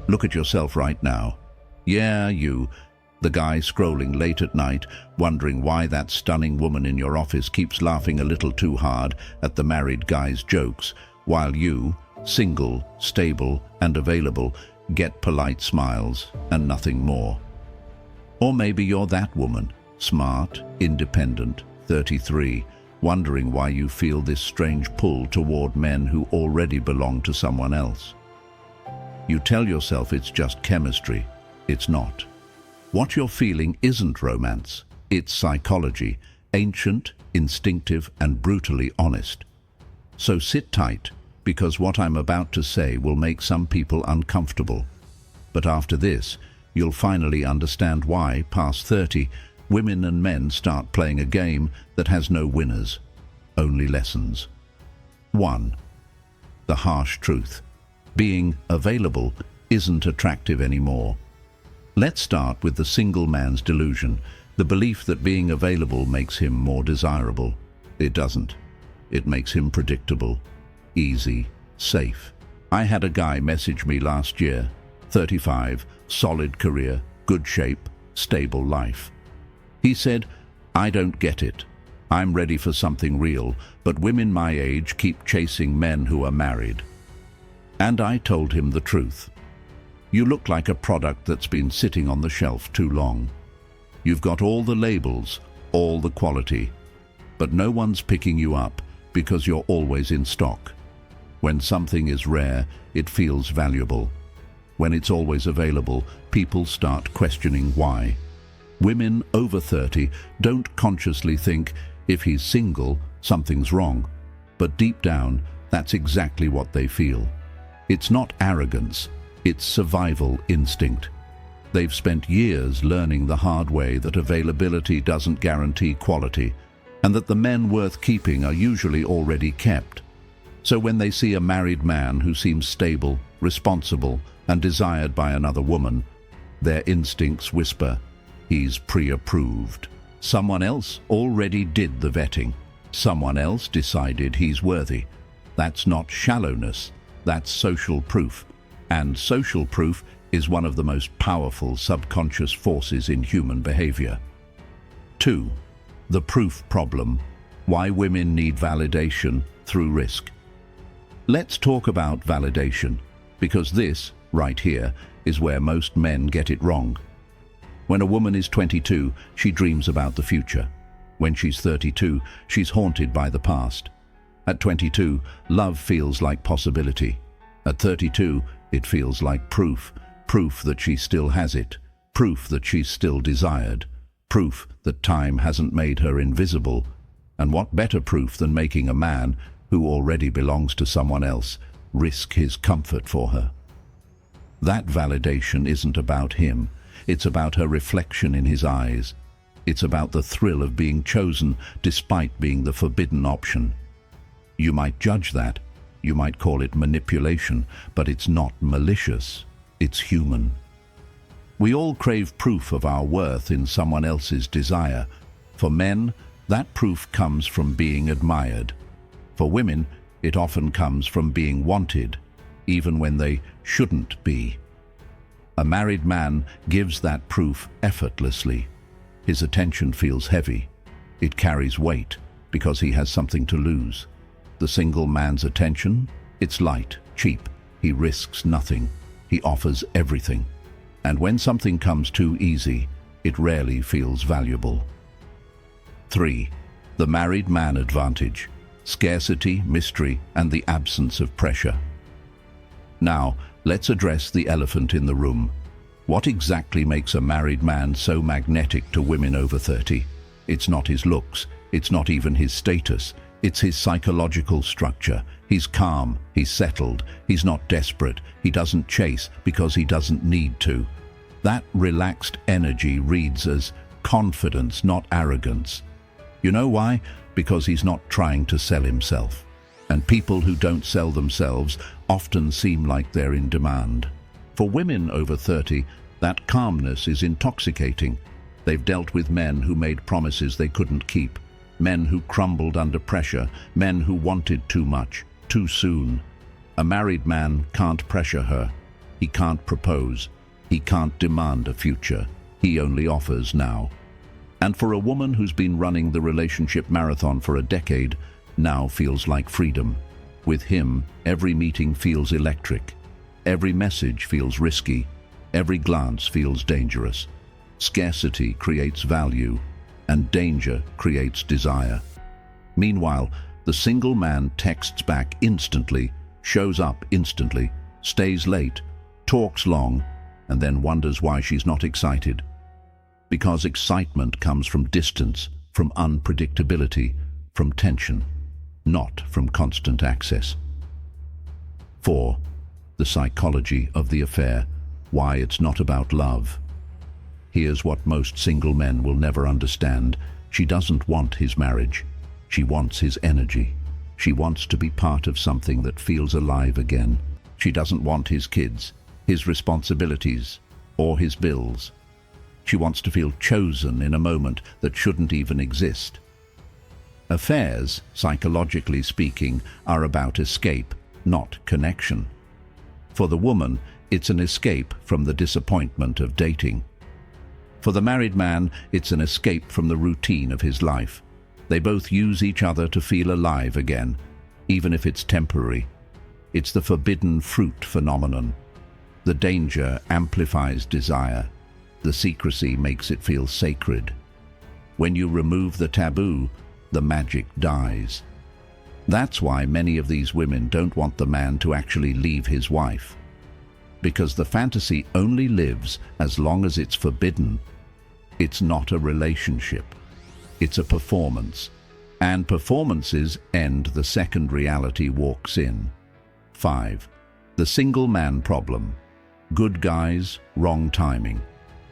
Look at yourself right now. Yeah, you, the guy scrolling late at night, wondering why that stunning woman in your office keeps laughing a little too hard at the married guy's jokes, while you, single, stable, and available, get polite smiles and nothing more. Or maybe you're that woman, smart, independent, 33, wondering why you feel this strange pull toward men who already belong to someone else. You tell yourself it's just chemistry. It's not. What you're feeling isn't romance. It's psychology, ancient, instinctive, and brutally honest. So sit tight, because what I'm about to say will make some people uncomfortable. But after this, you'll finally understand why, past 30, women and men start playing a game that has no winners, only lessons. 1. The harsh truth. Being available isn't attractive anymore. Let's start with the single man's delusion, the belief that being available makes him more desirable. It doesn't. It makes him predictable, easy, safe. I had a guy message me last year, 35, solid career, good shape, stable life. He said, "I don't get it. I'm ready for something real, but women my age keep chasing men who are married." And I told him the truth. You look like a product that's been sitting on the shelf too long. You've got all the labels, all the quality, but no one's picking you up because you're always in stock. When something is rare, it feels valuable. When it's always available, people start questioning why. Women over 30 don't consciously think, if he's single, something's wrong. But deep down, that's exactly what they feel. It's not arrogance, it's survival instinct. They've spent years learning the hard way that availability doesn't guarantee quality, and that the men worth keeping are usually already kept. So when they see a married man who seems stable, responsible, and desired by another woman, their instincts whisper, he's pre-approved. Someone else already did the vetting. Someone else decided he's worthy. That's not shallowness. That's social proof, and social proof is one of the most powerful subconscious forces in human behavior. 2. The proof problem. Why women need validation through risk. Let's talk about validation, because this, right here, is where most men get it wrong. When a woman is 22, she dreams about the future. When she's 32, she's haunted by the past. At 22, love feels like possibility. At 32, it feels like proof that she still has it, proof that she's still desired, proof that time hasn't made her invisible. And what better proof than making a man, who already belongs to someone else, risk his comfort for her? That validation isn't about him, it's about her reflection in his eyes. It's about the thrill of being chosen despite being the forbidden option. You might judge that, you might call it manipulation, but it's not malicious, it's human. We all crave proof of our worth in someone else's desire. For men, that proof comes from being admired. For women, it often comes from being wanted, even when they shouldn't be. A married man gives that proof effortlessly. His attention feels heavy. It carries weight because he has something to lose. The single man's attention, it's light, cheap. He risks nothing. He offers everything. And when something comes too easy, it rarely feels valuable. 3. The married man advantage. Scarcity, mystery, and the absence of pressure. Now, let's address the elephant in the room. What exactly makes a married man so magnetic to women over 30? It's not his looks, it's not even his status, it's his psychological structure. He's calm, he's settled, he's not desperate, he doesn't chase because he doesn't need to. That relaxed energy reads as confidence, not arrogance. You know why? Because he's not trying to sell himself. And people who don't sell themselves often seem like they're in demand. For women over 30, that calmness is intoxicating. They've dealt with men who made promises they couldn't keep, men who crumbled under pressure, men who wanted too much, too soon. A married man can't pressure her. He can't propose. He can't demand a future. He only offers now. And for a woman who's been running the relationship marathon for a decade, now feels like freedom. With him, every meeting feels electric. Every message feels risky. Every glance feels dangerous. Scarcity creates value, and danger creates desire. Meanwhile, the single man texts back instantly, shows up instantly, stays late, talks long, and then wonders why she's not excited. Because excitement comes from distance, from unpredictability, from tension, not from constant access. 4. The psychology of the affair, why it's not about love. Here's what most single men will never understand. She doesn't want his marriage. She wants his energy. She wants to be part of something that feels alive again. She doesn't want his kids, his responsibilities, or his bills. She wants to feel chosen in a moment that shouldn't even exist. Affairs, psychologically speaking, are about escape, not connection. For the woman, it's an escape from the disappointment of dating. For the married man, it's an escape from the routine of his life. They both use each other to feel alive again, even if it's temporary. It's the forbidden fruit phenomenon. The danger amplifies desire. The secrecy makes it feel sacred. When you remove the taboo, the magic dies. That's why many of these women don't want the man to actually leave his wife. Because the fantasy only lives as long as it's forbidden. It's not a relationship. It's a performance. And performances end the second reality walks in. 5. The single man problem. Good guys, wrong timing.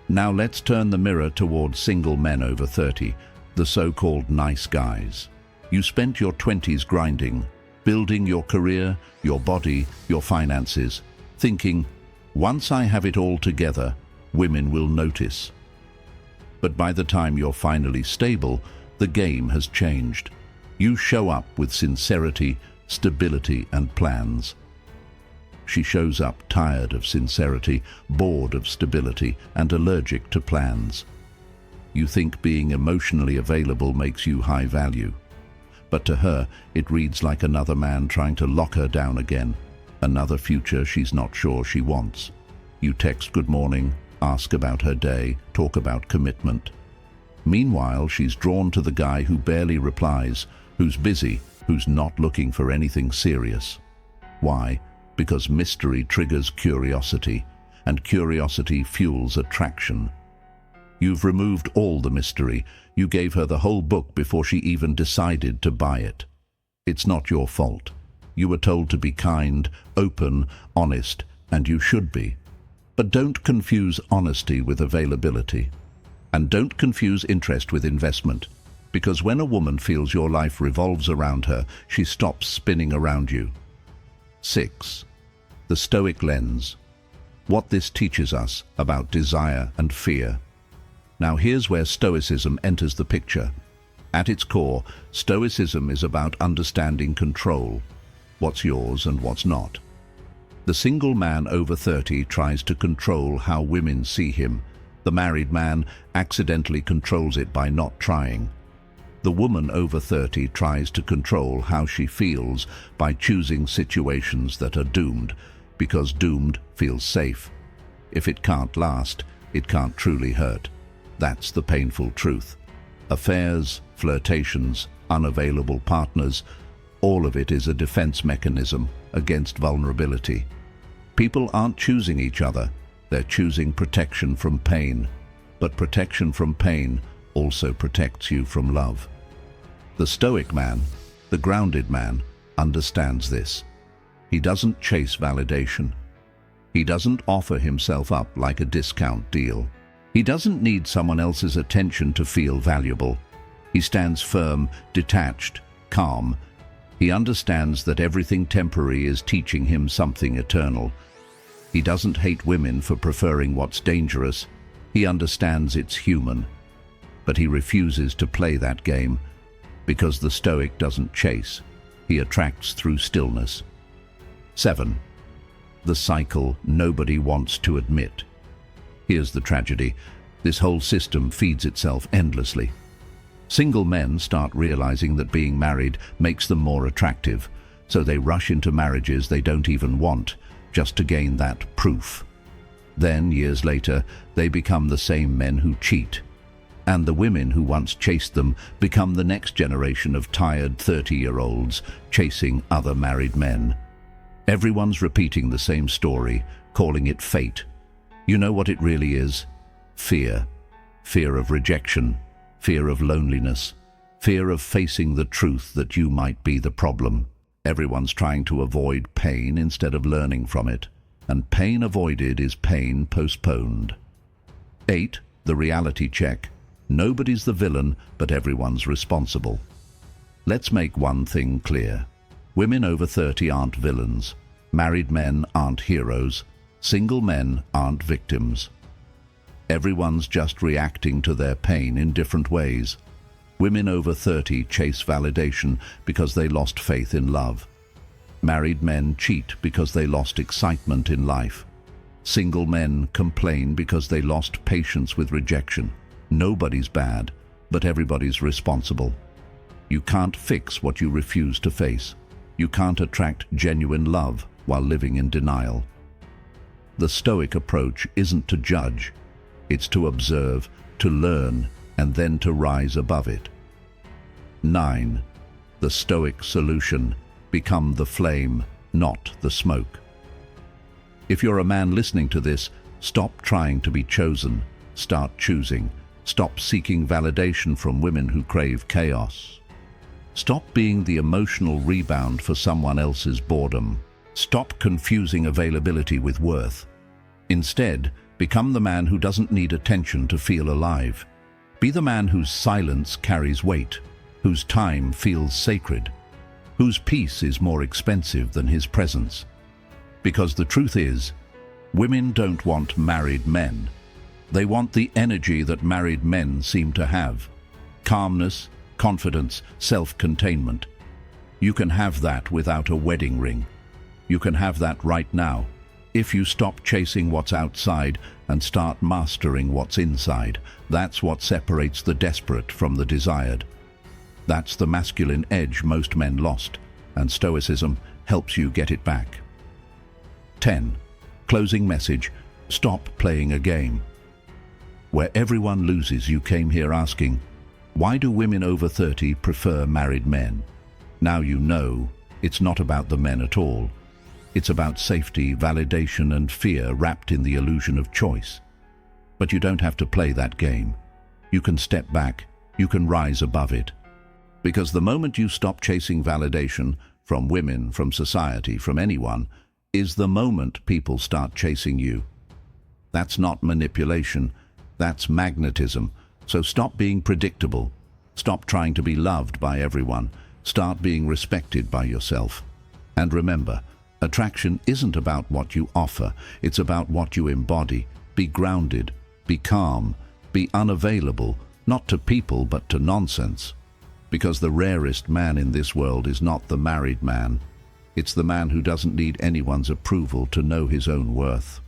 Now let's turn the mirror towards single men over 30, the so-called nice guys. You spent your 20s grinding, building your career, your body, your finances, thinking, once I have it all together, women will notice. But by the time you're finally stable, the game has changed. You show up with sincerity, stability, and plans. She shows up tired of sincerity, bored of stability, and allergic to plans. You think being emotionally available makes you high value. But to her, it reads like another man trying to lock her down again, another future she's not sure she wants. You text good morning, ask about her day, talk about commitment. Meanwhile, she's drawn to the guy who barely replies, who's busy, who's not looking for anything serious. Why? Because mystery triggers curiosity, and curiosity fuels attraction. You've removed all the mystery. You gave her the whole book before she even decided to buy it. It's not your fault. You were told to be kind, open, honest, and you should be. But don't confuse honesty with availability. And don't confuse interest with investment. Because when a woman feels your life revolves around her, she stops spinning around you. 6. The Stoic lens. What this teaches us about desire and fear. Now here's where Stoicism enters the picture. At its core, Stoicism is about understanding control, what's yours and what's not. The single man over 30 tries to control how women see him. The married man accidentally controls it by not trying. The woman over 30 tries to control how she feels by choosing situations that are doomed, because doomed feels safe. If it can't last, it can't truly hurt. That's the painful truth. Affairs, flirtations, unavailable partners, all of it is a defense mechanism against vulnerability. People aren't choosing each other, they're choosing protection from pain. But protection from pain also protects you from love. The Stoic man, the grounded man, understands this. He doesn't chase validation. He doesn't offer himself up like a discount deal. He doesn't need someone else's attention to feel valuable. He stands firm, detached, calm. He understands that everything temporary is teaching him something eternal. He doesn't hate women for preferring what's dangerous. He understands it's human. But he refuses to play that game, because the Stoic doesn't chase. He attracts through stillness. 7. the cycle nobody wants to admit. Here's the tragedy. This whole system feeds itself endlessly. Single men start realizing that being married makes them more attractive, so they rush into marriages they don't even want, just to gain that proof. Then, years later, they become the same men who cheat. And the women who once chased them become the next generation of tired 30-year-olds chasing other married men. Everyone's repeating the same story, calling it fate. You know what it really is? Fear. Fear of rejection. Fear of loneliness. Fear of facing the truth that you might be the problem. Everyone's trying to avoid pain instead of learning from it. And pain avoided is pain postponed. 8. The reality check. Nobody's the villain, but everyone's responsible. Let's make one thing clear. Women over 30 aren't villains. Married men aren't heroes. Single men aren't victims. Everyone's just reacting to their pain in different ways. Women over 30 chase validation because they lost faith in love. Married men cheat because they lost excitement in life. Single men complain because they lost patience with rejection. Nobody's bad, but everybody's responsible. You can't fix what you refuse to face. You can't attract genuine love while living in denial. The Stoic approach isn't to judge. It's to observe, to learn, and then to rise above it. 9. The Stoic solution. Become the flame, not the smoke. If you're a man listening to this, stop trying to be chosen. Start choosing. Stop seeking validation from women who crave chaos. Stop being the emotional rebound for someone else's boredom. Stop confusing availability with worth. Instead, become the man who doesn't need attention to feel alive. Be the man whose silence carries weight, whose time feels sacred, whose peace is more expensive than his presence. Because the truth is, women don't want married men. They want the energy that married men seem to have. Calmness, confidence, self-containment. You can have that without a wedding ring. You can have that right now, if you stop chasing what's outside and start mastering what's inside. That's what separates the desperate from the desired. That's the masculine edge most men lost, and Stoicism helps you get it back. 10. Closing message. Stop playing a game. Where everyone loses, you came here asking, why do women over 30 prefer married men? Now you know, it's not about the men at all. It's about safety, validation, and fear wrapped in the illusion of choice. But you don't have to play that game. You can step back, you can rise above it. Because the moment you stop chasing validation from women, from society, from anyone, is the moment people start chasing you. That's not manipulation. That's magnetism. So stop being predictable. Stop trying to be loved by everyone. Start being respected by yourself. And remember, attraction isn't about what you offer. It's about what you embody. Be grounded. Be calm. Be unavailable, not to people but to nonsense. Because the rarest man in this world is not the married man. It's the man who doesn't need anyone's approval to know his own worth.